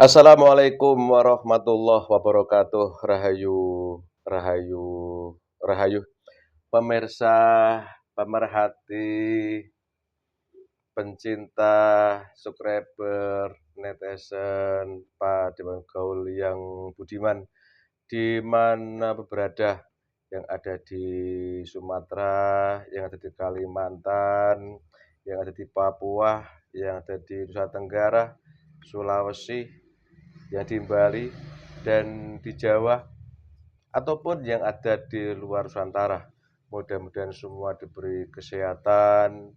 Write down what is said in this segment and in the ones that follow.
Assalamualaikum warahmatullahi wabarakatuh. Rahayu, rahayu, rahayu. Pemirsa, pemerhati, pencinta, subscriber, netizen, Pak Dewan Gaul yang budiman, di mana berada, yang ada di Sumatera, yang ada di Kalimantan, yang ada di Papua, yang ada di Nusa Tenggara, Sulawesi, yang di Bali, dan di Jawa, ataupun yang ada di luar Nusantara. Mudah-mudahan semua diberi kesehatan,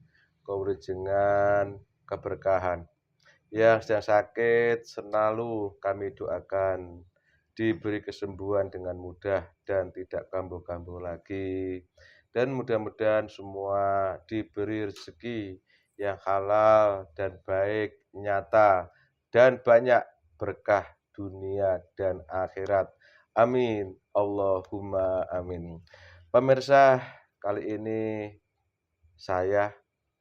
kewilujengan, keberkahan. Yang sedang sakit selalu kami doakan diberi kesembuhan dengan mudah dan tidak kambuh-kambuh lagi. Dan mudah-mudahan semua diberi rezeki yang halal dan baik, nyata, dan banyak berkah dunia dan akhirat. Amin. Allahumma amin. Pemirsa, kali ini saya,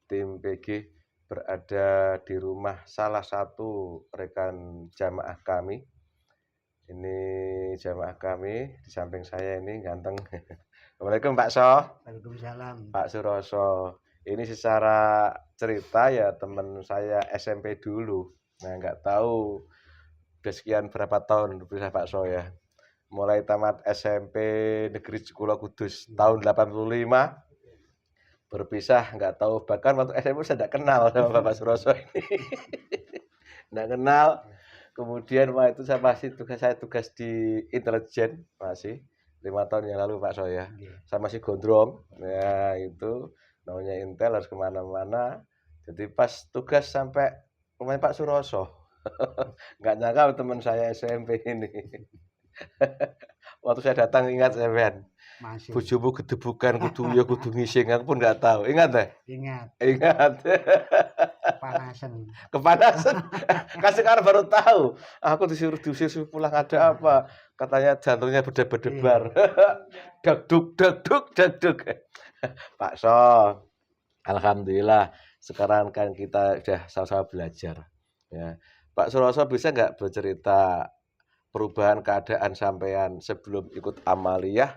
tim PG, berada di rumah salah satu rekan jamaah kami. Ini jamaah kami, di samping saya ini ganteng. Assalamualaikum Pak So. Waalaikumsalam. Pak Suroso. Ini secara cerita ya teman saya SMP dulu. Nah, nggak tahu udah sekian berapa tahun bisa Pak So ya. Mulai tamat SMP Negeri Sekolah Kudus tahun 85, berpisah nggak tahu, bahkan waktu SMP saya nggak kenal sama Bapak Suroso ini. Nggak kenal. Kemudian itu saya tugas di intelijen masih 5 tahun yang lalu Pak Soya. Saya masih gondrong. Ya itu namanya intel, harus kemana-mana. Jadi pas tugas sampai rumahnya Pak Suroso. Nggak nyangka teman saya SMP ini. Waktu saya datang ingat sampean. Masih. Bojomu gedebukan kudu ngising, aku pun nggak tahu. Ingat deh? Ingat. Ingat. Kepanasan. Kepanasan. Kan sekarang baru tahu. Aku disuruh diusir pulang, ada apa? Katanya jantungnya berdebar-debar. Dagduk, dagduk, dagduk. Pak So, alhamdulillah sekarang kan kita sudah sama-sama belajar. Ya. Pak Suroso bisa nggak bercerita perubahan keadaan sampean sebelum ikut amaliyah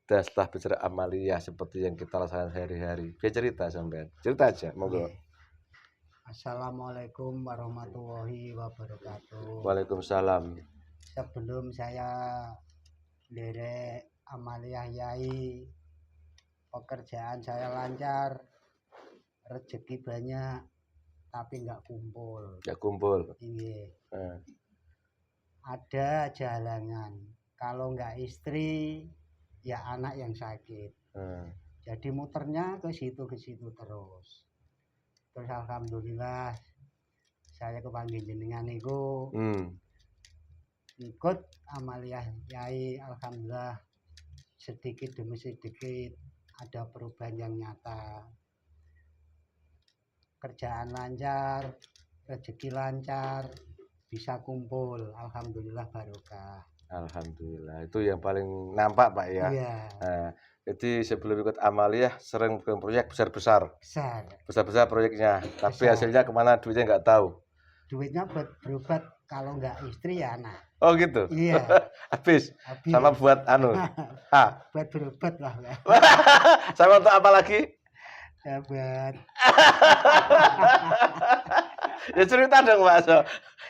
dan setelah bercerita amaliyah seperti yang kita rasakan sehari-hari? Biar cerita sampean. Cerita aja, monggo. Assalamualaikum warahmatullahi wabarakatuh. Waalaikumsalam. Sebelum saya derek amaliyah yai, pekerjaan saya lancar, rezeki banyak, tapi nggak kumpul. Ya kumpul. Iya. Ada halangan. Kalau nggak istri, ya anak yang sakit. Jadi muternya ke situ terus. Terus alhamdulillah saya kepanggil jenengan niku ikut amaliyah yai, alhamdulillah sedikit demi sedikit ada perubahan yang nyata. Kerjaan lancar, rezeki lancar, bisa kumpul, alhamdulillah barokah. Alhamdulillah, itu yang paling nampak Pak ya. Iya. Jadi sebelum ikut amaliyah sering bikin proyek besar-besar proyeknya, tapi hasilnya kemana duitnya nggak tahu. Duitnya buat berobat, kalau nggak istri ya anak. Oh gitu. Iya. Habis. Sama buat buat berobat lah. Sama untuk apa lagi? Ya buat. Ya cerita dong Pak So.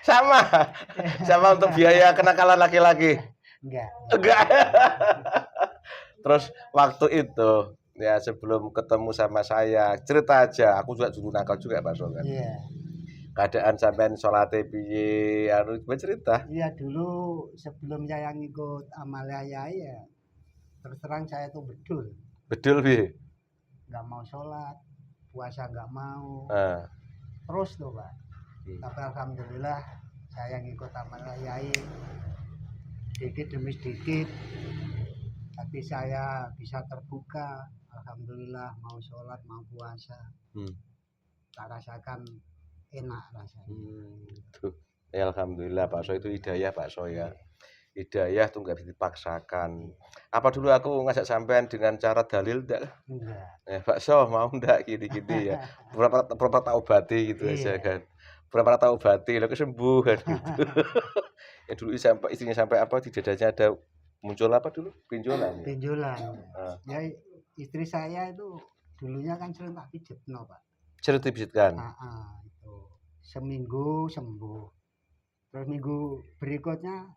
Sama untuk biaya kenakalan laki-laki. Enggak. Terus waktu itu ya sebelum ketemu sama saya, cerita aja. Aku juga dulu nakal juga Pak So kan. Iya. Keadaan sampean salate piye, cerita. Iya, dulu sebelum saya ngikut amaliyah yai ya, terus terang saya tuh bedul piye? Nggak mau sholat, puasa nggak mau. Terus tuh Pak. Tapi alhamdulillah saya ngikut amaliyah yai, sedikit demi sedikit hati saya bisa terbuka. Alhamdulillah, mau sholat mau puasa, tak rasakan enak rasanya. Ya alhamdulillah Pak So, itu hidayah Pak So ya. Hidayah tuh nggak bisa dipaksakan. Apa dulu aku ngajak sampean dengan cara dalil enggak? Enggak. Pak So mau enggak gini-gini ya. Berapa tak obati gitu aja kan. berapa tak obati, lho sembuh kan gitu. Yang dulu sampai istrinya sampai apa di dadanya ada muncul apa dulu? Benjolan ya. benjolan. Heeh. Ya istri saya itu dulunya kan sering tak pijetno, Pak. Jeruk dipijitkan. Itu. Seminggu sembuh. Terus minggu berikutnya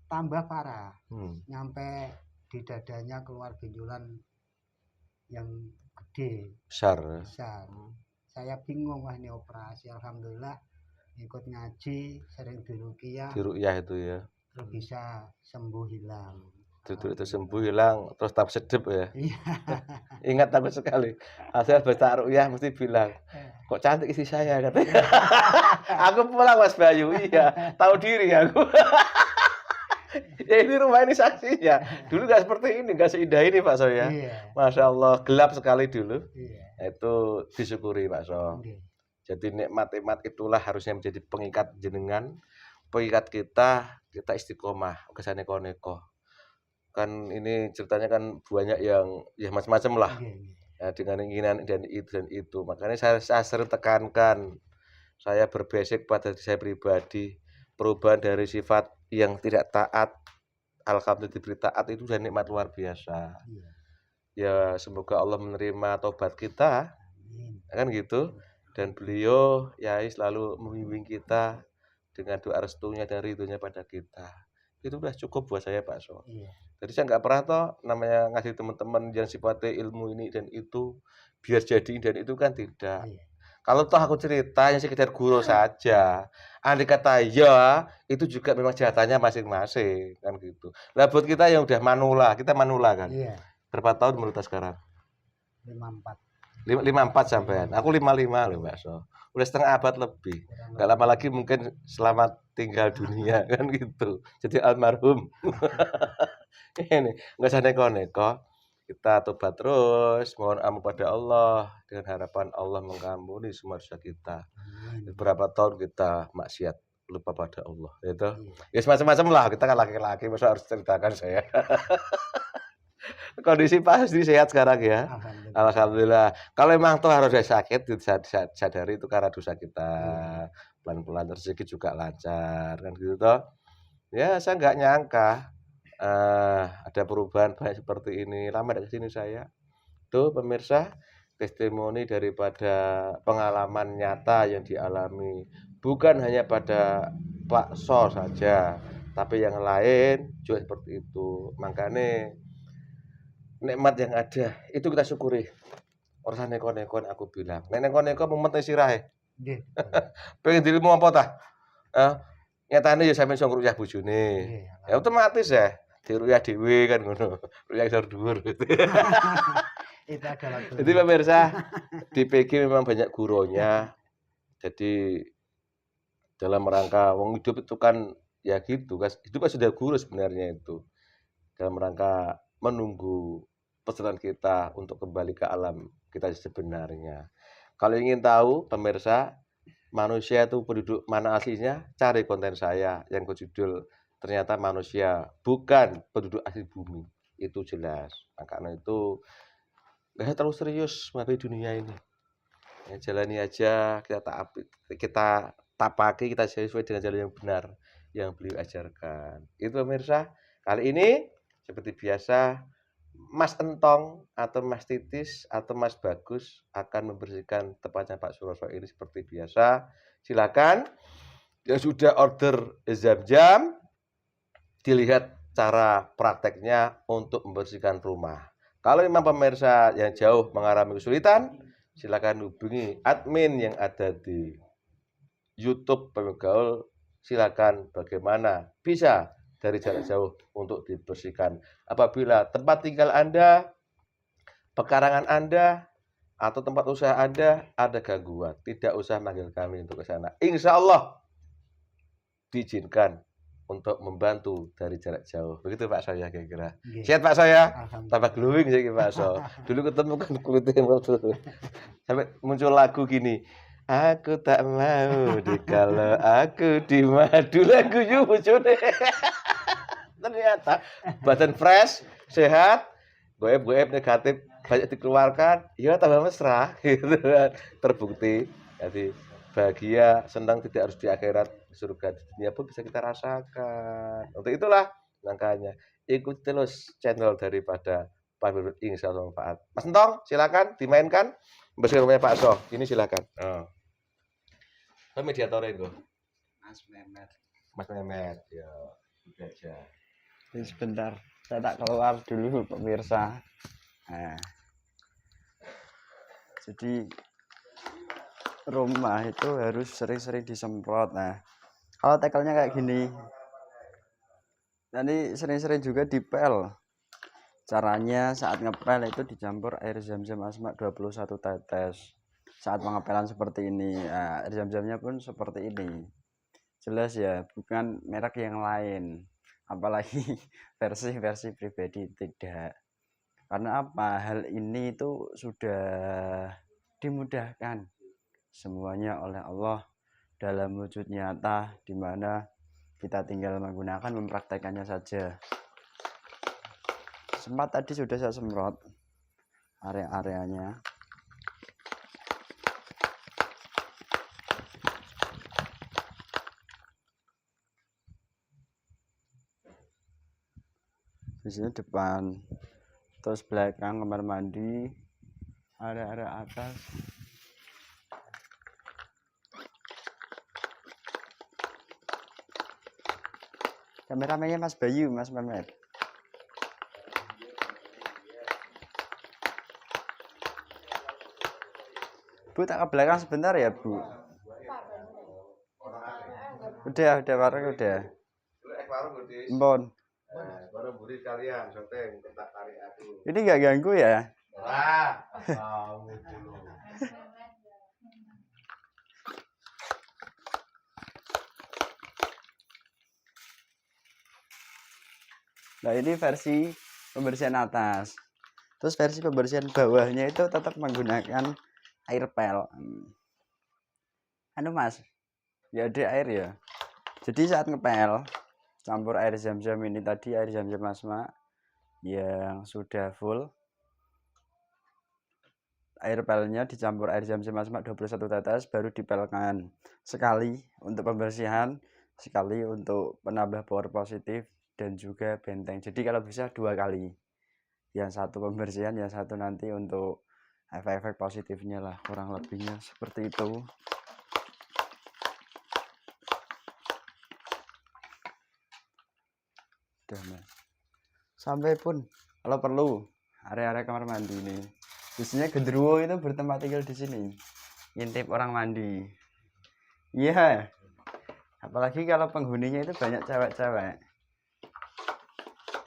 tambah parah. Nyampe di dadanya keluar benjolan yang gede, Besar. besar. Saya bingung, wah ini operasi. Alhamdulillah ikut ngaji, sering diruqyah, Diruqyah itu ya. terus bisa sembuh hilang. Itu sembuh hilang, terus tak sedep ya. Iya. Ingat aku sekali. Hasil baca ruqyah mesti bilang, kok cantik istri saya katanya. Aku pulang Mas Bayu, iya. Tahu diri aku. Ya ini rumah ini saksinya. Dulu nggak seperti ini, nggak seindah ini Pak So ya. Iya. Masya Allah, gelap sekali dulu. Iya. Itu disyukuri Pak So. Oke. Jadi nikmat-nikmat itulah harusnya menjadi pengikat jenengan, pengikat kita istiqomah, kesane neko. Kan ini ceritanya kan banyak yang ya macam-macam lah. Ya, dengan keinginan dan itu. Makanya saya sering tekankan, saya berbasik pada diri saya pribadi, perubahan dari sifat yang tidak taat, alhamdulillah diberi taat itu sudah nikmat luar biasa. Iya. Ya semoga Allah menerima tobat kita, Amin. kan gitu. Dan beliau ya selalu membimbing kita dengan doa restunya dan ridhonya pada kita. Itu udah cukup buat saya Pak So. Iya. Jadi saya nggak pernah toh namanya ngasih teman-teman yang sifatnya ilmu ini dan itu biar jadi dan itu kan tidak. Iya. Kalau toh aku cerita yang sekedar guru saja, andai kata ya itu juga memang jahatannya masing-masing kan gitu. Lah buat kita yang udah manula, kita manula kan. Iya. Berapa tahun menurut sekarang? 54. 54 sampean. Aku 55 loh Mbak So. Udah setengah abad lebih. Gak lama lagi mungkin selamat tinggal dunia kan gitu. Jadi almarhum. Ini nggak usah neko-neko. Kita tobat terus, mohon ampun pada Allah dengan harapan Allah mengampuni semua dosa kita. Berapa tahun kita maksiat lupa pada Allah, gitu. Ya semacam-macam lah. Kita kan laki-laki, masa harus ceritakan saya. Kondisi Pak Hasdi sehat sekarang ya. Alhamdulillah. Kalau memang toh harus sakit, sadari itu karena dosa kita. Pelan-pelan rezeki juga lancar kan gitu toh. Ya saya nggak nyangka ada perubahan banyak seperti ini. Lama dari sini saya. Tuh pemirsa, testimoni daripada pengalaman nyata yang dialami bukan hanya pada Pak So saja, tapi yang lain juga seperti itu. Makanya nikmat yang ada itu kita syukuri. Ora neko-neko aku bilang. Nek neko-neko mumet sirahe. Nggih. Pengen dirimu apa tah? Nyatane ya sampeyan iso ngruyah bojone. Ya otomatis ya diruyah dhewe kan ngono. Ruyah isor dhuwur gitu. Itu adalah Jadi pemirsa, di PG memang banyak gurunya. Jadi dalam rangka wong hidup itu kan ya gitu kan. Itu kan sudah guru sebenarnya itu. Dalam rangka menunggu pesanan kita untuk kembali ke alam kita sebenarnya. Kalau ingin tahu pemirsa, manusia itu penduduk mana aslinya, cari konten saya yang berjudul ternyata manusia bukan penduduk asli bumi. Itu jelas. Nah, karena itu nggak terlalu serius menghadapi dunia ini. Ya, jalani aja, kita tapaki, kita sesuai dengan jalan yang benar yang beliau ajarkan. Itu pemirsa, kali ini seperti biasa Mas Entong atau Mas Titis atau Mas Bagus akan membersihkan tempatnya Pak Suroso ini seperti biasa. Silakan yang sudah order jam-jam dilihat cara prakteknya untuk membersihkan rumah. Kalau memang pemirsa yang jauh mengalami kesulitan, silakan hubungi admin yang ada di YouTube Pemigaul. Silakan bagaimana bisa dari jarak jauh untuk dibersihkan. Apabila tempat tinggal Anda, pekarangan Anda, atau tempat usaha Anda ada gangguan, tidak usah manggil kami untuk ke sana. Insya Allah diizinkan untuk membantu dari jarak jauh. Begitu Pak saya kira-kira. Sehat Pak saya? Tambah glowing sih Pak So. Dulu ketemu kan kulitnya sampai muncul lagu gini. Aku tak mau dikalau aku di madu lagu bojone. Ternyata badan fresh, sehat, goib-goib negatif banyak dikeluarkan, ya tambah mesra gitu kan. Terbukti. Jadi bahagia, senang tidak harus di akhirat, surga di dunia pun bisa kita rasakan. Untuk itulah makanya ikuti terus channel daripada Pak Firman, insya Allah manfaat. Mas Entong, silakan dimainkan bersama rumahnya Pak Soh. Ini silakan. Oh. Itu mediatornya itu. Mas Mehmet. Mas Mehmet, ya udah aja. Ini sebentar, saya tak keluar dulu pemirsa. Nah, jadi rumah itu harus sering-sering disemprot. Nah, kalau tekelnya kayak gini, nanti sering-sering juga dipel. Caranya saat ngepel itu dicampur air zam-zam asma 21 tetes. Saat pengepelan seperti ini, nah, air zam-zamnya pun seperti ini. Jelas ya, bukan merek yang lain. Apalagi versi-versi pribadi tidak. Karena apa? Hal ini itu sudah dimudahkan semuanya oleh Allah dalam wujud nyata, di mana kita tinggal menggunakan mempraktekannya saja. Sempat tadi sudah saya semprot area-areanya. Di sini depan, terus belakang kamar mandi, area-area atas. Kameramennya Mas Bayu, Mas Mehmet. Bu, tak ke belakang sebentar ya, Bu. Udah warung udah. Mbon. Baru buri kalian, syuting, tak tarik aku. Ini nggak ganggu ya? Wah, kamu dulu. Nah, ini versi pembersihan atas. Terus versi pembersihan bawahnya itu tetap menggunakan air pel. Anu Mas, ya ada air ya. Jadi saat ngepel, campur air zam-zam ini tadi, air zam-zam asma yang sudah full. Air pelnya dicampur air zam-zam asma 21 tetes, baru dipelkan. Sekali untuk pembersihan, sekali untuk penambah power positif, dan juga benteng. Jadi kalau bisa 2 kali. Yang satu pembersihan, yang satu nanti untuk efek-efek positifnya lah, kurang lebihnya seperti itu. Udah, Mas. Sampai pun kalau perlu area-area kamar mandi ini. Biasanya genderuwo itu bertempat tinggal di sini. Ngintip orang mandi. Iya. Apalagi kalau penghuninya itu banyak cewek-cewek.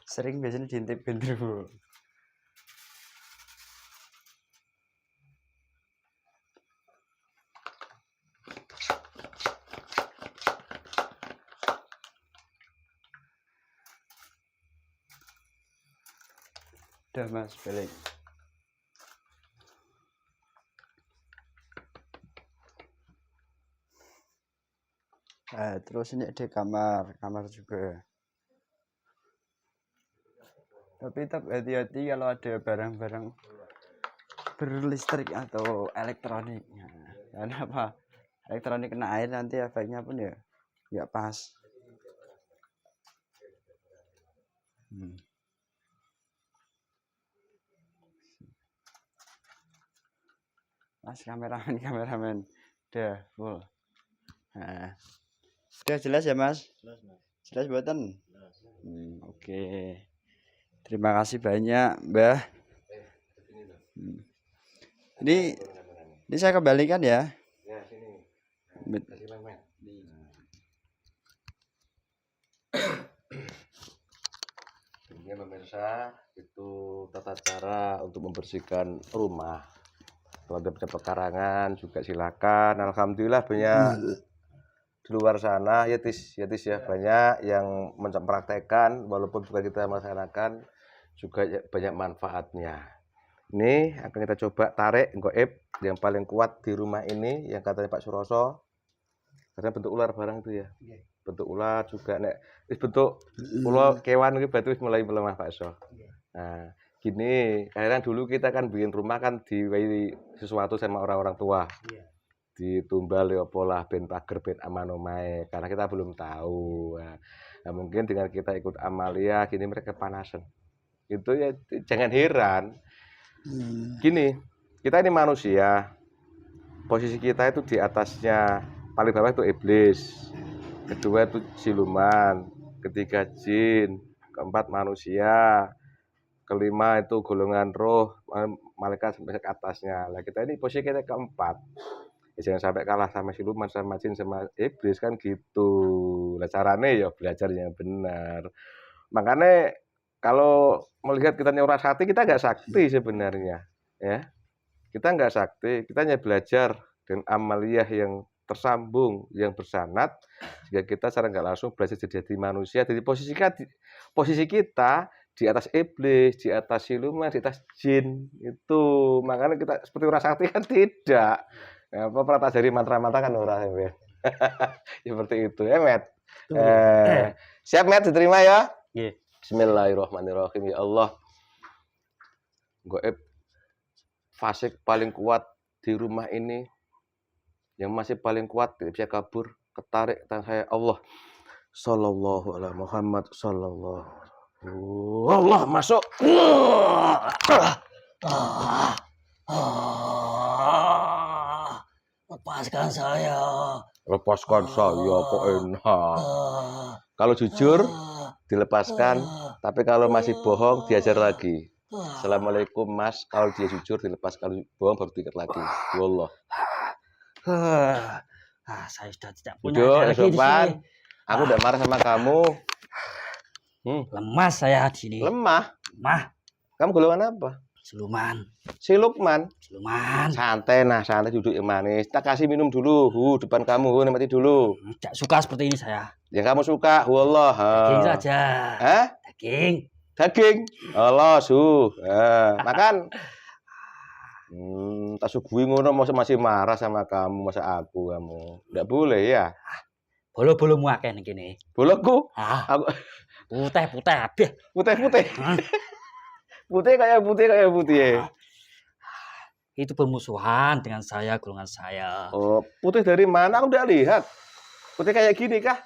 Sering biasanya diintip genderuwo. Udah Mas, balik. Nah, terus ini ada kamar juga. Tapi tetap hati-hati kalau ada barang-barang berlistrik atau elektronik. Nah, karena apa? Elektronik kena air nanti efeknya pun ya nggak pas. Mas kameramen udah full. Nah, sudah jelas ya Mas? Jelas buatan? Oke. Terima kasih banyak Mbah. Ini saya kembalikan ya. Ya, sini. Ini pemirsa, itu tata cara untuk membersihkan rumah. Kalau ada pekarangan juga silakan. Alhamdulillah banyak di luar sana ya tis ya banyak yang mempraktekkan walaupun bukan kita melaksanakan juga banyak manfaatnya. Ini akan kita coba tarik goib yang paling kuat di rumah ini yang katanya Pak Suroso. Karena bentuk ular barang itu ya. Bentuk ular juga nek bentuk ular kewan iki batu mulai melemah Pak So. Nah, gini, kadang dulu kita kan bikin rumah kan diwehi sesuatu sama orang-orang tua. ditumbal ya pola ben pager ben aman omahe karena kita belum tahu. Nah, mungkin dengan kita ikut amalia gini mereka kepanasan. Itu ya jangan heran. Gini, kita ini manusia. Posisi kita itu di atasnya paling bawah itu iblis. Kedua itu siluman, ketiga jin, keempat manusia, kelima itu golongan roh, malaikat sampai ke atasnya. Lah kita ini posisi kita keempat. Ya, jangan sampai kalah sama siluman, sama jin, sama iblis kan gitu. Lah carane ya belajar yang benar. Makanya kalau melihat kita ora sakti, kita nggak sakti sebenarnya, ya. Kita nggak sakti, kita hanya belajar dengan amaliyah yang tersambung, yang bersanad, sehingga kita secara nggak langsung belajar jadi manusia. Jadi posisi kita di atas iblis, di atas siluman, di atas jin itu. Makanya kita seperti orang sakti kan tidak. Ya, apa pernah dari mantra-mantra kan orang ya. Seperti itu ya, Met. Siap, Met, diterima ya? Nggih. Bismillahirrahmanirrahim. Ya Allah. Gaib fasik paling kuat di rumah ini, yang masih paling kuat tidak bisa kabur, ketarik tangan saya Allah. Sallallahu alaihi Muhammad sallallahu. Allah masuk. Lepaskan saya. Lepaskan saya kok enak. Kalau jujur dilepaskan, tapi kalau masih bohong diajar lagi. Assalamualaikum Mas, kalau dia jujur dilepas, kalau bohong baru diikat lagi. Wallah. Saya sudah tidak punya Udah, lagi di sopan. sini. Aku udah marah sama kamu. Lemas saya di sini. Lemah. Lemah. Kamu golongan apa? Siluman. Si Lukman. Siluman. Santai, santai duduk yang manis. Tak kasih minum dulu. Depan kamu, nikmati dulu. Tidak suka seperti ini saya. Yang kamu suka, wallah. Daging saja. Hah? Daging. Daging. Allah, makan. Tak suguhi ngono masih marah sama kamu, masa aku kamu. Enggak boleh ya. Bolo-bolomu akeh ning kene. Boloku. Aku putih-putih habis. Putih-putih. Putih kayak putih ya. Itu bermusuhan dengan saya, golongan saya. Oh, putih dari mana? Aku udah lihat. Putih kayak gini kah?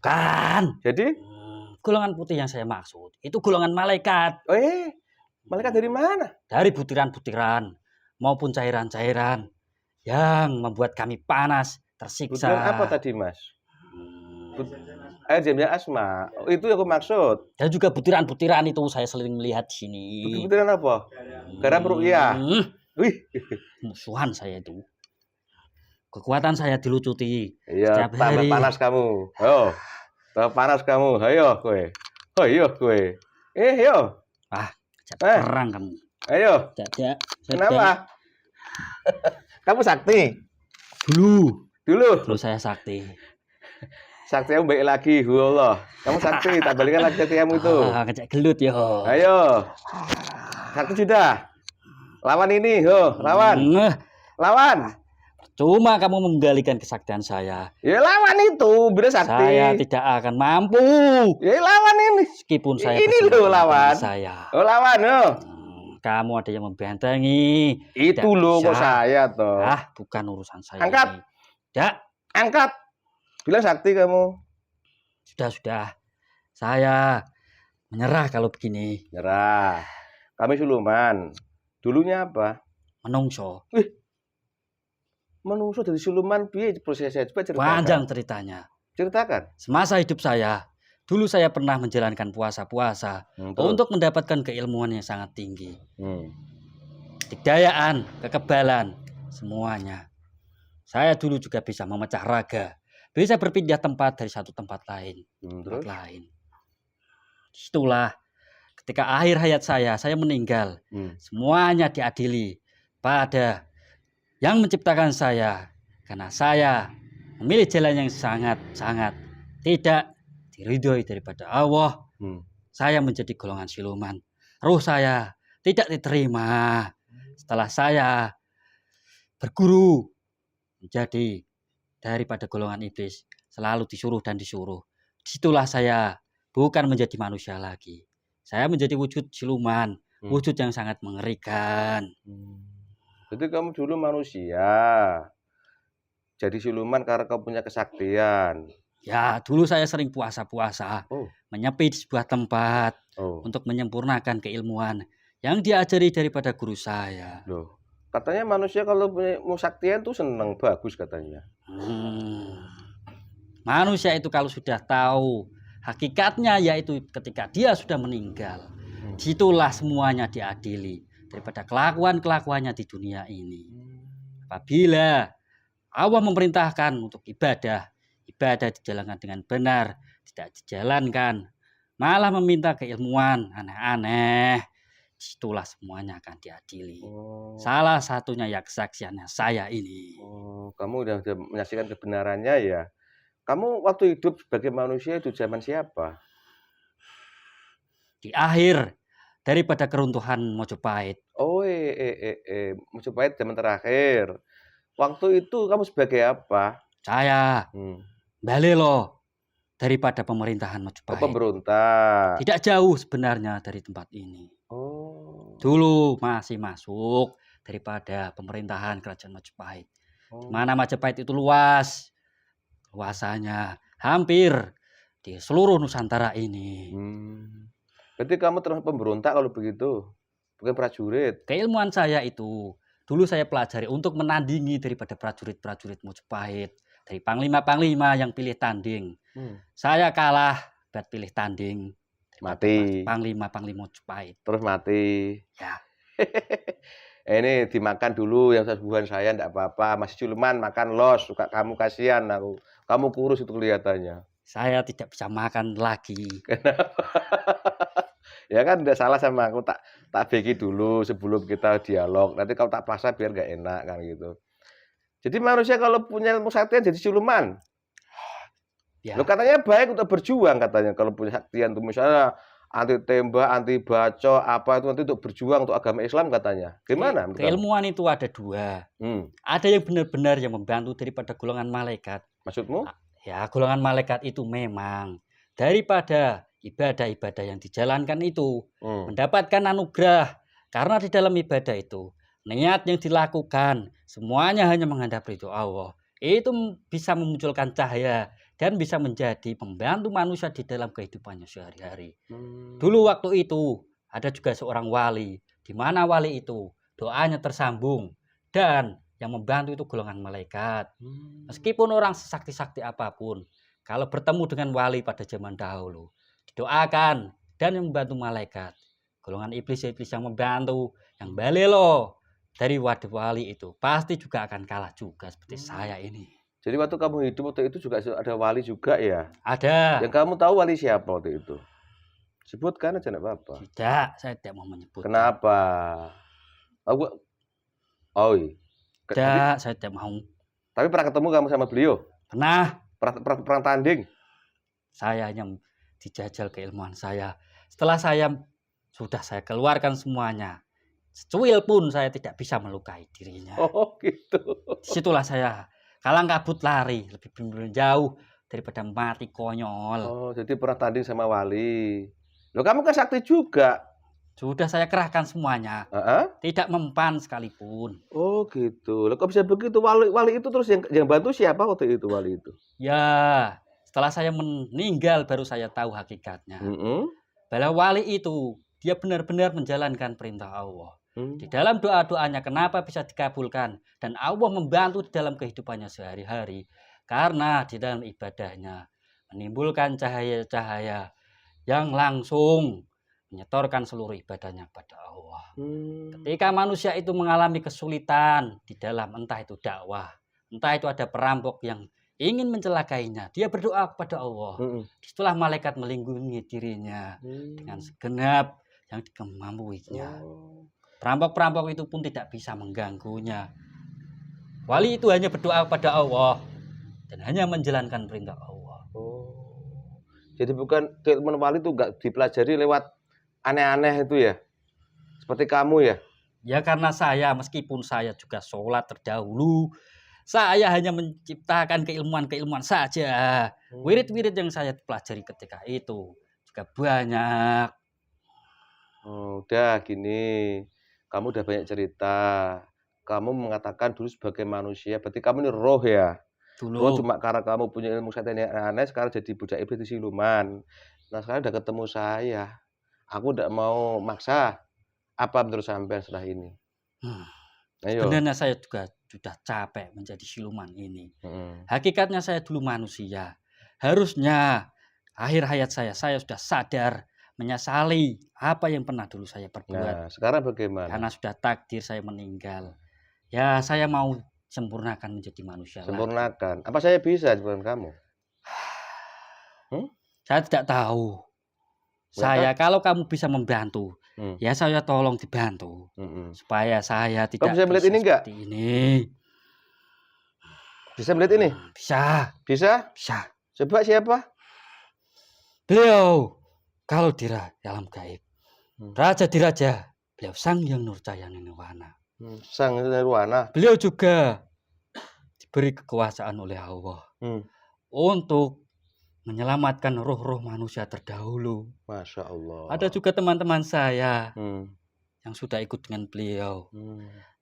Bukan. Jadi? Golongan putih yang saya maksud itu golongan malaikat. Malaikat dari mana? Dari butiran-butiran maupun cairan-cairan yang membuat kami panas, tersiksa. Butiran apa tadi, Mas? Air Zam-Zam Asma. Oh, itu yang aku maksud. Dan juga butiran-butiran itu saya sering melihat di sini. Butiran apa? Garam ruqyah. Wih, musuhan saya itu. Kekuatan saya dilucuti. Iya, setiap tambah hari. Panas kamu. Tambah panas kamu. Ayo kowe. Yo. Perang kamu. Ayo. Tidak. Kenapa? Kamu sakti? Dulu saya sakti. Sakti kamu baik lagi, Allah. Kamu sakti, tak balikan lagi sakti kamu itu. Kejak gelut ya. Ayo. Sakti sudah. Lawan ini, lawan. Lawan. Cuma kamu menggalikan kesaktian saya. Ya lawan itu, bila sakti. Saya tidak akan mampu. Ya lawan ini. Meskipun saya ini loh lawan. Saya. Lawan, kamu ada yang membentengi. Itu loh kok saya toh. Bukan urusan saya. Angkat. Tidak. Angkat. Bilang sakti kamu. Sudah. Saya menyerah kalau begini. Nyerah. Kami siluman. Dulunya apa? Menungso. Menungso dari siluman piye prosesnya? Coba ceritakan. Panjang ceritanya. Ceritakan. Semasa hidup saya, dulu saya pernah menjalankan puasa-puasa untuk mendapatkan keilmuan yang sangat tinggi. Kedayaan, kekebalan, semuanya. Saya dulu juga bisa memecah raga. Bisa berpindah tempat dari satu tempat lain. Tempat lain. Itulah ketika akhir hayat saya meninggal. Semuanya diadili pada yang menciptakan saya. Karena saya memilih jalan yang sangat-sangat tidak diridhoi daripada Allah. Saya menjadi golongan siluman. Ruh saya tidak diterima. Setelah saya berguru menjadi daripada golongan iblis, selalu disuruh dan disuruh. Disitulah saya bukan menjadi manusia lagi. Saya menjadi wujud siluman, wujud yang sangat mengerikan. Jadi kamu dulu manusia, jadi siluman karena kau punya kesaktian. Ya, dulu saya sering puasa-puasa, Oh, menyepi di sebuah tempat oh, untuk menyempurnakan keilmuan yang diajari daripada guru saya. loh. Katanya manusia kalau punya kesaktian tuh seneng, bagus katanya. Hmm. Manusia itu kalau sudah tahu hakikatnya, yaitu ketika dia sudah meninggal, disitulah semuanya diadili daripada kelakuan-kelakuannya di dunia ini. Apabila Allah memerintahkan untuk ibadah dijalankan dengan benar, tidak dijalankan, malah meminta keilmuan aneh-aneh, disitulah semuanya akan diadili. Oh, Salah satunya ya kesaksiannya saya ini. oh, kamu udah menyaksikan kebenarannya ya. Kamu waktu hidup sebagai manusia itu zaman siapa? Di akhir daripada keruntuhan Mojopahit, Oh, Majapahit zaman terakhir. Waktu itu kamu sebagai apa? saya Hmm. balelo daripada pemerintahan Oh, Mojopahit. pemberontak. Tidak jauh sebenarnya dari tempat ini. Oh, Dulu masih masuk daripada pemerintahan kerajaan Majapahit. oh. Mana Majapahit itu luas, luasannya hampir di seluruh Nusantara ini. Berarti kamu termasuk pemberontak kalau begitu, bukan prajurit. Keilmuan saya itu dulu saya pelajari untuk menandingi daripada prajurit-prajurit Majapahit, dari panglima-panglima yang pilih tanding. Saya kalah buat pilih tanding. Mati. Panglima-panglima Majapahit. Terus mati. Ya. Ini dimakan dulu yang sebuahan saya enggak apa-apa, masih siluman makan los, suka kamu kasihan aku. Kamu kurus itu kelihatannya. Saya tidak bisa makan lagi. Ya kan enggak salah sama aku, tak bagi dulu sebelum kita dialog. Nanti kalau tak paksa biar enggak enak kan gitu. Jadi manusia kalau punya ilmu saktian jadi siluman. Ya. Lo katanya baik untuk berjuang katanya kalau punya saktian tuh misalnya anti tembak, anti baco, apa itu nanti untuk berjuang untuk agama Islam katanya. Gimana? Keilmuan itu ada dua. Ada yang benar-benar yang membantu daripada golongan malaikat. Maksudmu? Ya, golongan malaikat itu memang daripada ibadah-ibadah yang dijalankan itu mendapatkan anugerah. Karena di dalam ibadah itu niat yang dilakukan semuanya hanya menghadap ridho Allah. Itu bisa memunculkan cahaya dan bisa menjadi pembantu manusia di dalam kehidupannya sehari-hari. Dulu waktu itu ada juga seorang wali, di mana wali itu doanya tersambung dan yang membantu itu golongan malaikat. Meskipun orang sesakti-sakti apapun, kalau bertemu dengan wali pada zaman dahulu, didoakan dan yang membantu malaikat. Golongan iblis-iblis yang membantu, yang balelo dari wadah wali itu pasti juga akan kalah juga seperti saya ini. Jadi waktu kamu hidup waktu itu juga ada wali juga ya? Ada. Yang kamu tahu wali siapa waktu itu? Sebutkan aja enggak apa-apa. Tidak, saya tidak mau menyebut. Kenapa? Tidak, saya tidak mau. Tapi pernah ketemu kamu sama beliau? Pernah. Perang tanding? Saya hanya dijajal keilmuan saya. Setelah saya keluarkan semuanya, secuil pun saya tidak bisa melukai dirinya. Oh gitu. Disitulah saya kalang kabut lari, lebih jauh daripada mati konyol. Oh, jadi pernah tanding sama wali. Loh, kamu kan sakti juga. Sudah saya kerahkan semuanya. Tidak mempan sekalipun. Oh gitu. Loh, kok bisa begitu? Wali itu terus yang bantu siapa waktu itu wali itu? Ya, setelah saya meninggal baru saya tahu hakikatnya. Bahwa wali itu dia benar-benar menjalankan perintah Allah. Di dalam doa-doanya kenapa bisa dikabulkan dan Allah membantu di dalam kehidupannya sehari-hari karena di dalam ibadahnya menimbulkan cahaya-cahaya yang langsung menyetorkan seluruh ibadahnya kepada Allah. Ketika manusia itu mengalami kesulitan di dalam entah itu dakwah, entah itu ada perampok yang ingin mencelakainya, dia berdoa kepada Allah. Disitulah malaikat melindungi dirinya dengan segenap yang dikemampuinya. Perampok-perampok itu pun tidak bisa mengganggunya. Wali itu hanya berdoa kepada Allah dan hanya menjalankan perintah Allah. Jadi bukan keilmuan wali itu enggak dipelajari lewat aneh-aneh itu ya? Seperti kamu ya? Ya karena saya meskipun saya juga sholat terdahulu, saya hanya menciptakan keilmuan-keilmuan saja. Wirid-wirid yang saya pelajari ketika itu juga banyak. Udah gini, kamu udah banyak cerita. kamu mengatakan dulu sebagai manusia, berarti kamu ini roh ya. Roh Dulu cuma karena kamu punya ilmu setan yang aneh, sekarang jadi budak iblis di siluman. Nah sekarang udah ketemu saya, aku ndak mau maksa. Apa menurut sampean setelah ini? hmm, Ayo. sebenarnya saya juga sudah capek menjadi siluman ini. Mm. Hakikatnya saya dulu manusia. Harusnya akhir hayat saya sudah sadar menyesali apa yang pernah dulu saya perbuat. Nah sekarang bagaimana? Karena sudah takdir saya meninggal. Ya saya mau sempurnakan menjadi manusia lagi. Sempurnakan. Apa saya bisa sempurnakan kamu? Saya tidak tahu. Saya kalau kamu bisa membantu, ya saya tolong dibantu supaya saya tidak bisa melihat ini enggak? seperti ini. Bisa melihat ini? Bisa, Bisa? bisa. Coba siapa? Beliau kalau dalam gaib, raja di raja, beliau Sang Hyang Nurjaya Nirwana. Sang Nirwana. Beliau juga diberi kekuasaan oleh Allah untuk menyelamatkan roh-roh manusia terdahulu. Masya Allah. Ada juga teman-teman saya yang sudah ikut dengan beliau.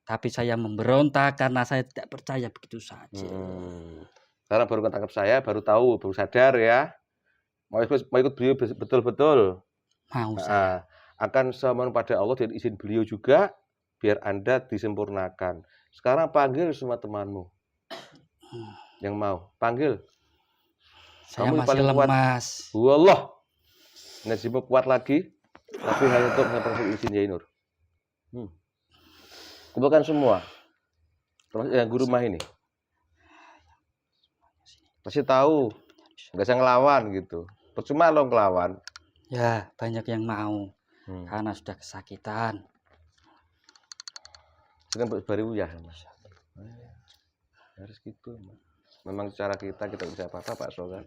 Tapi saya memberontak karena saya tidak percaya begitu saja. Karena baru ketangkap saya, baru tahu, baru sadar ya. Mau ikut beliau betul-betul. Mau saya. Akan semohon pada Allah dan izin beliau juga, biar Anda disempurnakan. Sekarang panggil semua temanmu. Yang mau, panggil. Saya Kamu masih paling lemas. Wallah. Najimu kuat lagi, tapi hanya untuk mendapatkan izin Yai Nur. Kumpulkan semua. Termasuk yang guru rumah ini. Pasti tahu. Nggak usah ngelawan gitu. Percuma lo ngelawan. Ya, banyak yang mau. Karena sudah kesakitan. Sedang baru ya. Harus gitu. Memang cara kita bisa apa-apa Pak Sogan.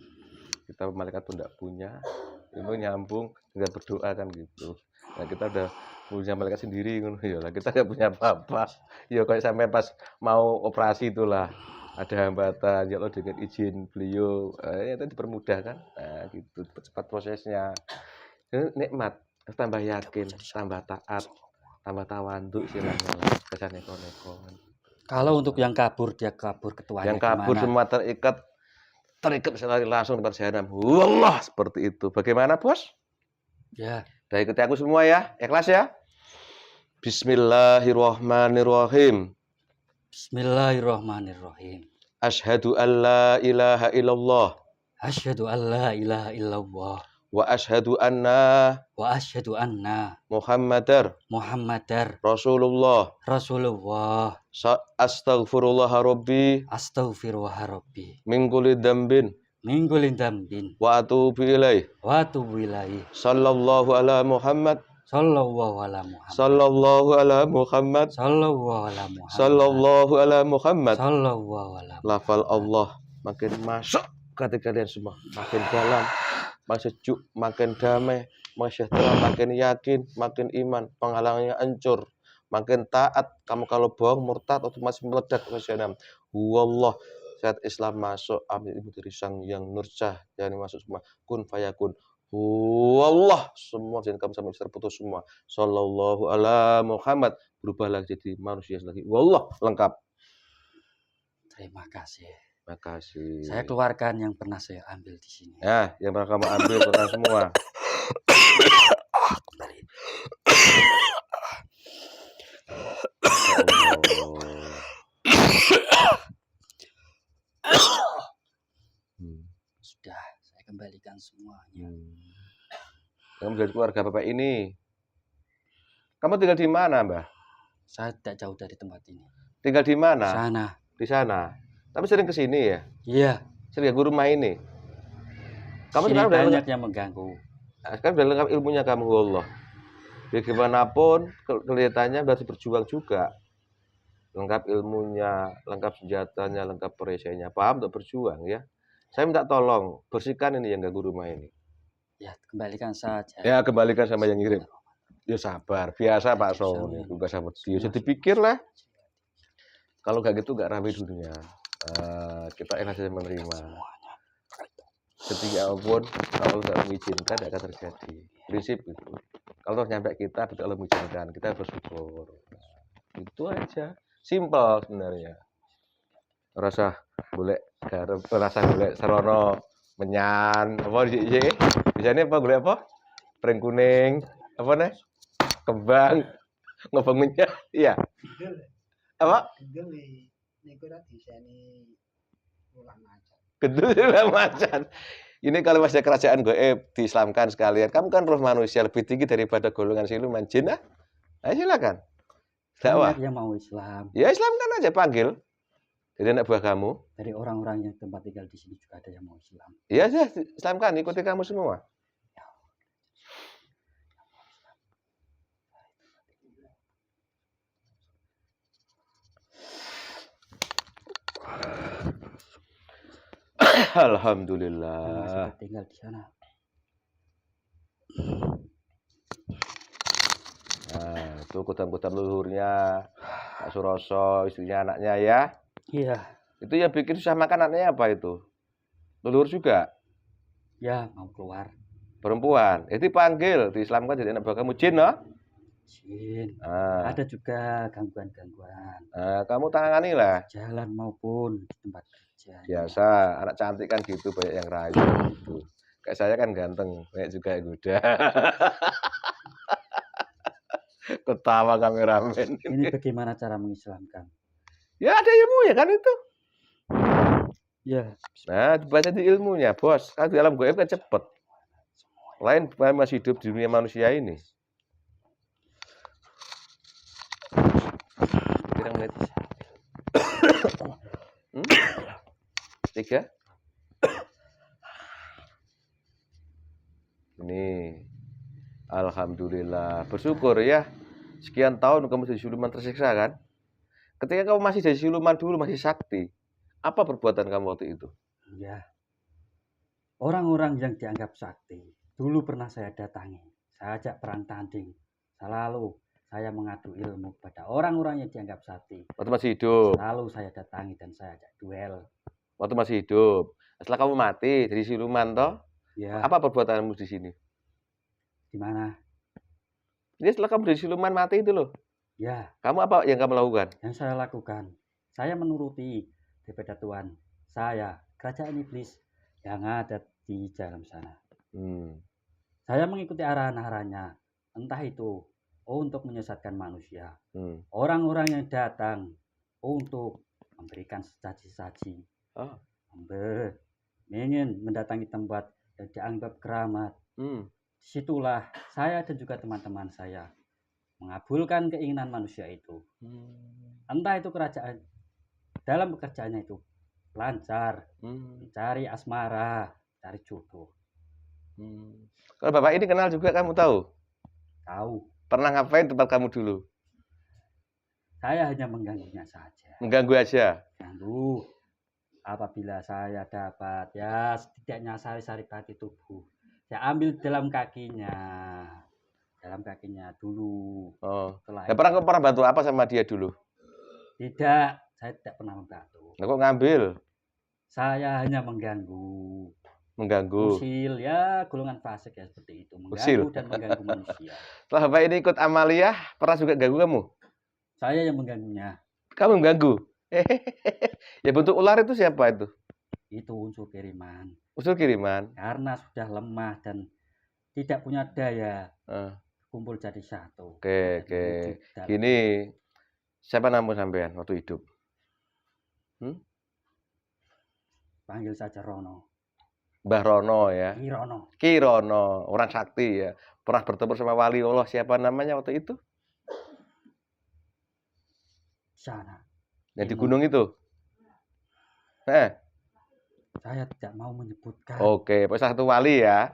Kita malaikat pun tidak punya. Ilmu nyambung, tinggal berdoa kan gitu. Nah kita udah punya malaikat sendiri ya lah, kita nggak punya apa-apa. Ya kayak sampai pas mau operasi itulah ada hambatan, ya Allah dengan izin beliau, itu dipermudah kan. Nah gitu, cepat prosesnya. Nikmat, tambah yakin, tambah taat, tambah tawadhu silahkan kesan neko-neko. Kalau untuk yang kabur, dia kabur ketuanya. Yang kabur kemana? semua terikat sekali langsung tempat jahanam. Wallah seperti itu. Bagaimana bos? Ya. Udah ikuti aku semua ya, ikhlas ya. Bismillahirrahmanirrahim. Bismillahirrahmanirrahim. Asyhadu an la ilaha illallah. Asyhadu an la ilaha illallah. Wa asyhadu anna Muhammadar Rasulullah. Astaghfirullah rabbi min kulli dzambin wa atubu ilaih. Sallallahu ala Muhammad. Lafal Allah makin masuk kata kalian semua, makin dalam, makin sejuk, makin damai, makin sejahtera, makin yakin, makin iman, penghalangnya hancur, makin taat. Kamu kalau bohong murtad otomatis meledak ke jahanam. Wallah, saat Islam masuk, ambil ibu dari Sang Hyang Nurjah, yang masuk semua, kun fayakun. Wallah, semua jangan kamu sampai terputus semua. Sallallahu ala Muhammad, berubah lagi jadi manusia lagi. Wallah, lengkap. Terima kasih. Terima kasih. Saya keluarkan yang pernah saya ambil di sini. Ya, yang pernah kamu ambil pernah semua. Sudah, saya kembalikan semuanya. Kamu jadi keluarga Bapak ini. Kamu tinggal di mana, Mbah? Saya tidak jauh dari tempat ini. Tinggal di mana? Sana. Di sana. Tapi sering ke sini ya? Iya. Sering guru rumah ini. Kamu Sini sekarang udah banyak yang mengganggu. Sekarang udah lengkap ilmunya kamu, Allah. Bagaimanapun kelihatannya berarti berjuang juga. Lengkap ilmunya, lengkap senjatanya, lengkap perisainya. Paham untuk berjuang ya. Saya minta tolong bersihkan ini yang ganggu rumah ini. Ya, kembalikan saja. Ya, kembalikan sama yang ngirim. Ya sabar, biasa Pak So. Juga sama dia. Jadi pikirlah. Kalau nggak gitu nggak ramai dunia. Kita ikhlas saja menerima. Ketika apapun kalau nggak mengizinkan akan terjadi. Prinsip itu. Kalau nyampe kita betul Allah mengizinkan, kita bersyukur. Itu aja. Simpel sebenarnya. Rasa golek garam, rasa golek serono menyan, apa iki? Biasanya apa golek apa? Pring kuning, apa nih? Kembang, ngobong menyan. Iya. Gendel. Apa? Gendel niku ra diseni ulah macan. Gendul macan. Ini kalau masih kerajaan gaib diislamkan sekalian. Kamu kan roh manusia lebih tinggi daripada golongan siluman jin, ah? Ayo silakan. Dakwah. Banyak yang mau Islam. Ya Islamkan aja panggil. Jadi anak buah kamu. Dari orang-orang yang tempat tinggal di sini juga ada yang mau Islam. Ya sudah Islamkan, ikuti kamu semua. Yang Alhamdulillah. masih tinggal di sana. Nah, itu kudam-kudam leluhurnya Pak Suroso, istrinya, anaknya ya. Iya. Itu yang bikin susah makan anaknya apa itu? Leluhur juga, Ya, mau keluar. perempuan. Itu dipanggil, diislamkan jadi anak buah kamu jin, no? Jin. Nah, Ada juga gangguan-gangguan. kamu tangani lah. Jalan maupun di tempat kerja. Biasa, anak cantik kan gitu, banyak yang rayu gitu. Kayak saya kan ganteng, banyak juga yang goda. Ketawa kameramen. Ini bagaimana cara mengislamkan? Ya ada ilmu ya kan itu. Ya, Nah, dibaca di ilmunya, bos. Kalau di alam gaib kan cepet. Lain masih hidup di dunia manusia ini. Kira menit. 3. Ini. Alhamdulillah. Bersyukur ya. Sekian tahun kamu jadi siluman tersiksa kan? Ketika kamu masih jadi siluman dulu, masih sakti. Apa perbuatan kamu waktu itu? ya. Orang-orang yang dianggap sakti dulu pernah saya datangi. Saya ajak perang tanding. Selalu saya mengadu ilmu pada orang-orang yang dianggap sakti. Waktu masih hidup. Selalu saya datangi dan saya ajak duel. Waktu masih hidup. Setelah kamu mati jadi siluman toh, Ya, apa perbuatanmu di sini? di mana? Jadi setelah kamu jadi siluman mati itu loh. Ya, Kamu apa yang kamu lakukan? yang saya lakukan, saya menuruti daripada Tuhan. Saya, kerajaan iblis yang ada di dalam sana. Hmm. Saya mengikuti arahan-arahannya. Entah itu untuk menyesatkan manusia. Hmm. Orang-orang yang datang untuk memberikan sesaji-saji. Oh. Ingin mendatangi tempat yang dianggap keramat. Hmm. Disitulah saya dan juga teman-teman saya mengabulkan keinginan manusia itu. Entah itu kerajaan, dalam pekerjaannya itu lancar, mencari asmara, cari jodoh. Kalau bapak ini kenal juga kamu tahu? Tahu, Pernah ngapain tempat kamu dulu? saya hanya mengganggunya saja. Mengganggu aja. Ganggu. Apabila saya dapat ya setidaknya sari-sari tubuh, saya ambil dalam kakinya dulu. Oh. Setelah Ya, pernah bantu apa sama dia dulu? tidak, saya tidak pernah membantu. Nah, kok ngambil? Saya hanya mengganggu. Mengganggu. Usil ya golongan fasik ya seperti itu, Usil. mengganggu dan mengganggu manusia. Setelah bapak ini ikut Amalia, pernah juga ganggu kamu? Saya yang mengganggunya. Kamu mengganggu? Ya bentuk ular itu siapa itu? Itu unsur kiriman. Usul kiriman. Karena sudah lemah dan tidak punya daya Eh, kumpul jadi satu. Oke. Wujud dalam- Gini, siapa nama sampean waktu hidup? Panggil saja Rono. Mbah Rono ya. Kirono. Kirono, orang sakti ya. Pernah bertemu sama wali Allah, siapa namanya waktu itu? Sana. Yang di Ini. gunung itu? Saya tidak mau menyebutkan. Oke, salah satu wali ya.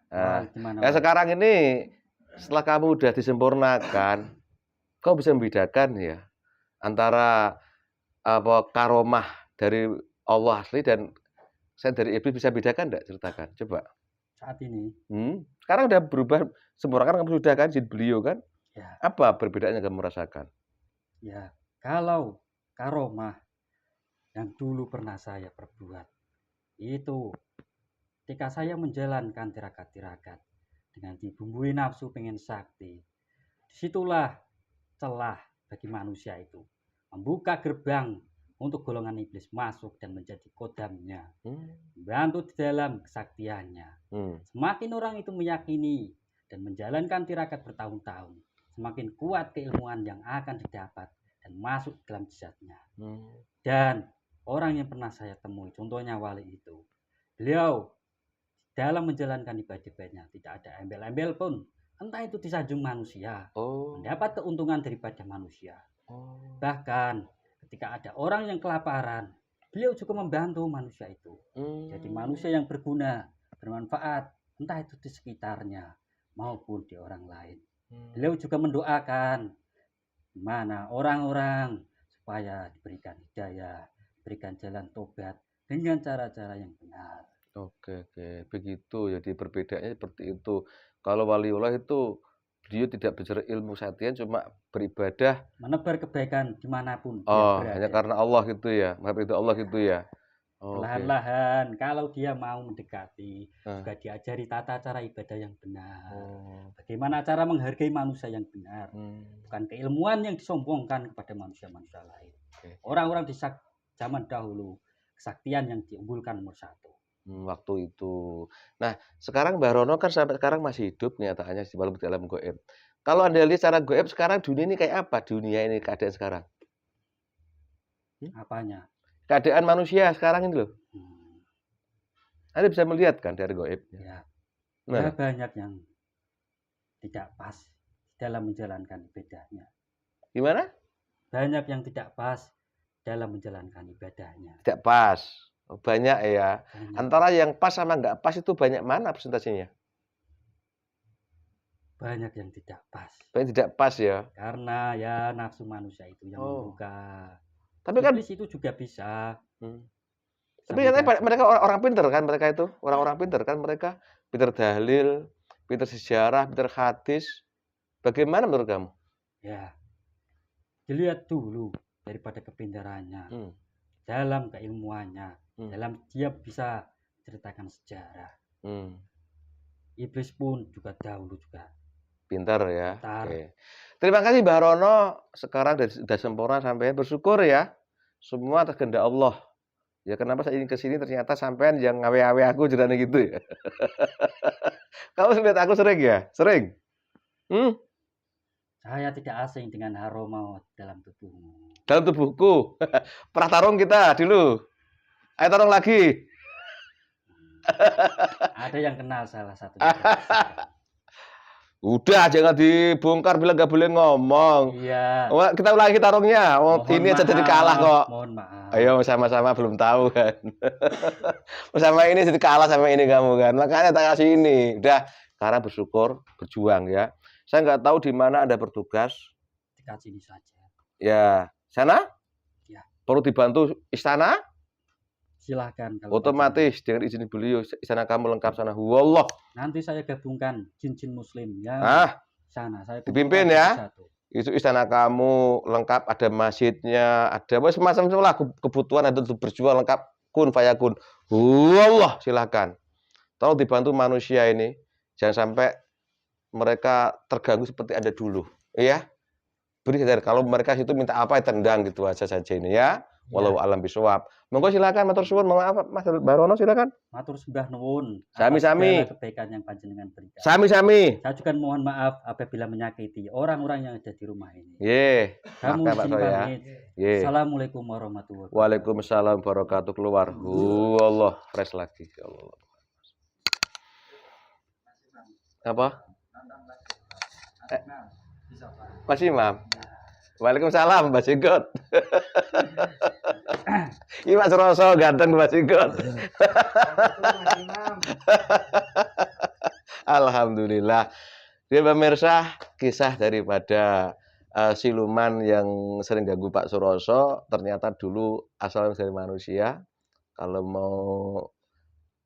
Nah, Di mana, ya Pak? sekarang ini setelah kamu udah disempurnakan, kau bisa membedakan ya antara apa karomah dari Allah asli dan saya dari iblis, bisa bedakan enggak? Ceritakan, coba. Saat ini Sekarang udah berubah, sempurna kan kamu sudah kan jin beliau kan? ya, Apa perbedaannya kamu rasakan? ya kalau karomah yang dulu pernah saya perbuat itu ketika saya menjalankan tirakat-tirakat dengan dibumbui nafsu pengen sakti, disitulah celah bagi manusia itu membuka gerbang untuk golongan iblis masuk dan menjadi kodamnya, membantu di dalam kesaktiannya. Semakin orang itu meyakini dan menjalankan tirakat bertahun-tahun, semakin kuat keilmuan yang akan didapat dan masuk dalam jasadnya. Dan orang yang pernah saya temui, contohnya wali itu, beliau dalam menjalankan ibadah-ibadahnya tidak ada embel-embel pun, entah itu disanjung manusia, mendapat keuntungan daripada manusia. Bahkan ketika ada orang yang kelaparan, beliau juga membantu manusia itu. Jadi manusia yang berguna, bermanfaat, entah itu di sekitarnya maupun di orang lain. Beliau juga mendoakan mana orang-orang supaya diberikan hidayah, diberikan jalan tobat dengan cara-cara yang benar. Oke, begitu. Jadi perbedaannya seperti itu. Kalau waliullah itu dia tidak belajar ilmu saatian, cuma beribadah. Menebar kebaikan dimanapun dia Oh, berada. hanya karena Allah gitu ya. Itu Allah gitu ya. Oke. Perlahan-lahan, kalau dia mau mendekati, juga diajari tata cara ibadah yang benar. Bagaimana cara menghargai manusia yang benar. Bukan keilmuan yang disombongkan kepada manusia-manusia lain. Orang-orang di zaman dahulu, kesaktian yang diunggulkan nomor satu. Waktu itu. Nah, sekarang Mbah Rono kan sampai sekarang masih hidup nyataannya walaupun di alam gaib. Kalau Anda lihat secara gaib sekarang dunia ini kayak apa? Dunia ini keadaan sekarang. Apanya? Keadaan manusia sekarang ini loh. Anda bisa melihat kan dari gaib. Ya. Nah, Banyak yang tidak pas dalam menjalankan ibadahnya. gimana? Banyak yang tidak pas dalam menjalankan ibadahnya. Tidak pas. Banyak ya. Banyak. Antara yang pas sama nggak pas itu banyak mana persentasenya? Banyak yang tidak pas. Banyak tidak pas ya. Karena ya nafsu manusia itu yang membuka. Tapi kan Iblis itu juga bisa. tapi katanya mereka orang pinter kan mereka itu. Orang-orang pinter kan mereka. Pinter dalil, pinter sejarah, pinter hadis. Bagaimana menurut kamu? Ya. Dilihat dulu daripada kepintarannya. Dalam keilmuannya. Dalam dia bisa ceritakan sejarah. Iblis pun juga dahulu juga Pintar ya. pintar. Oke. Terima kasih Mbah Rono. Sekarang sudah sempurna sampai bersyukur ya. Semua atas kehendak Allah. Ya kenapa saya ingin kesini ternyata sampean yang ngawe-ngawe aku jerane gitu ya. Kamu lihat aku sering ya? Sering? Saya tidak asing dengan aroma dalam tubuhmu. Dalam tubuhku. Pernah tarung kita dulu. Ayo tarung lagi. Ada yang kenal salah satunya. Udah jangan dibongkar bilang nggak boleh ngomong. Iya. Kita ulangi tarungnya. Ini aja jadi kalah kok. Mohon maaf. Ayo sama-sama belum tahu kan. Sama ini jadi kalah sama ini kamu kan. Makanya tak kasih ini. Udah sekarang bersyukur, berjuang ya. Saya nggak tahu di mana Anda bertugas. Dekat sini saja. Ya, sana? Ya. Perlu dibantu istana? Silahkan. Kalau Otomatis dengan izin beliau istana kamu lengkap sana. Wallah. nanti saya gabungkan jin-jin muslim yang sana. Saya Dipimpin ya. Itu istana kamu lengkap, ada masjidnya, ada semacam lah kebutuhan ada untuk berjuang lengkap. Kun fayakun. Wallah, silakan. Tolong dibantu manusia ini. Jangan sampai mereka terganggu seperti Anda dulu. Iya. Beri sadar kalau mereka itu minta apa ya tendang gitu aja saja ini ya. Walau alam bisawab. Monggo silakan matur suwun, maaf Mas Barono silakan. Matur sembah nuwun. Sami-sami. Kebaikan yang panjenengan berikan. Sami-sami. Saya juga mohon maaf apabila menyakiti orang-orang yang ada di rumah ini. Nggih. Kami izin pamit. Nggih. Assalamualaikum warahmatullahi wabarakatuh. Waalaikumsalam wabarakatuh. Keluar. Allah, fresh lagi. Allah. Apa? Mas Imam. Waalaikumsalam, Mas Igot. Ini Mas Roso ganteng Mas Igot. Alhamdulillah. Dia pemirsa kisah daripada siluman yang sering ganggu Pak Suroso ternyata dulu asalnya dari manusia. Kalau mau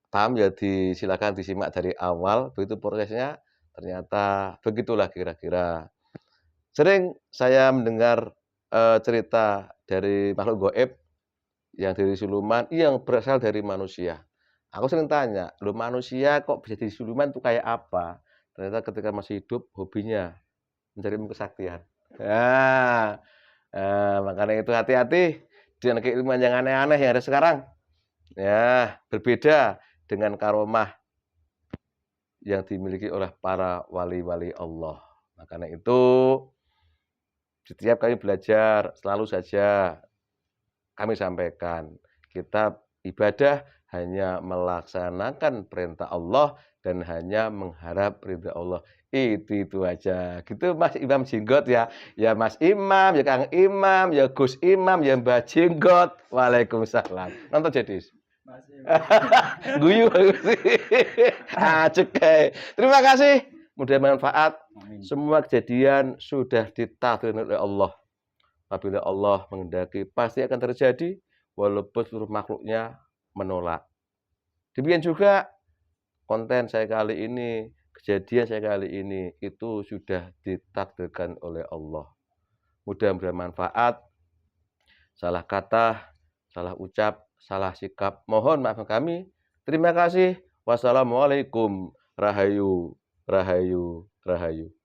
paham ya silakan disimak dari awal. Begitu prosesnya ternyata begitulah kira-kira. Sering saya mendengar cerita dari makhluk gaib yang dari siluman yang berasal dari manusia. Aku sering tanya, loh manusia kok bisa jadi siluman itu kayak apa? Ternyata ketika masih hidup hobinya mencari kesaktian. Nah, Makanya itu hati-hati dengan keilmuan yang aneh-aneh yang ada sekarang. Ya, berbeda dengan karomah yang dimiliki oleh para wali-wali Allah. Makanya itu setiap kali belajar selalu saja kami sampaikan, kita ibadah hanya melaksanakan perintah Allah dan hanya mengharap ridha Allah. Itu aja. Gitu Mas Imam Jenggot ya. Ya Mas Imam, ya Kang Imam, ya Gus Imam, ya Mbah Jenggot. Waalaikumsalam. Nonton Jedis. Guyu Cekay. Terima kasih. Mudah bermanfaat. Amin. Semua kejadian sudah ditakdirkan oleh Allah. Apabila Allah menghendaki pasti akan terjadi walaupun seluruh makhluknya menolak. Demikian juga konten saya kali ini, kejadian saya kali ini itu sudah ditakdirkan oleh Allah. Mudah bermanfaat. Salah kata, salah ucap, salah sikap, mohon maaf kami. Terima kasih. Wassalamualaikum. Rahayu, rahayu, rahayu.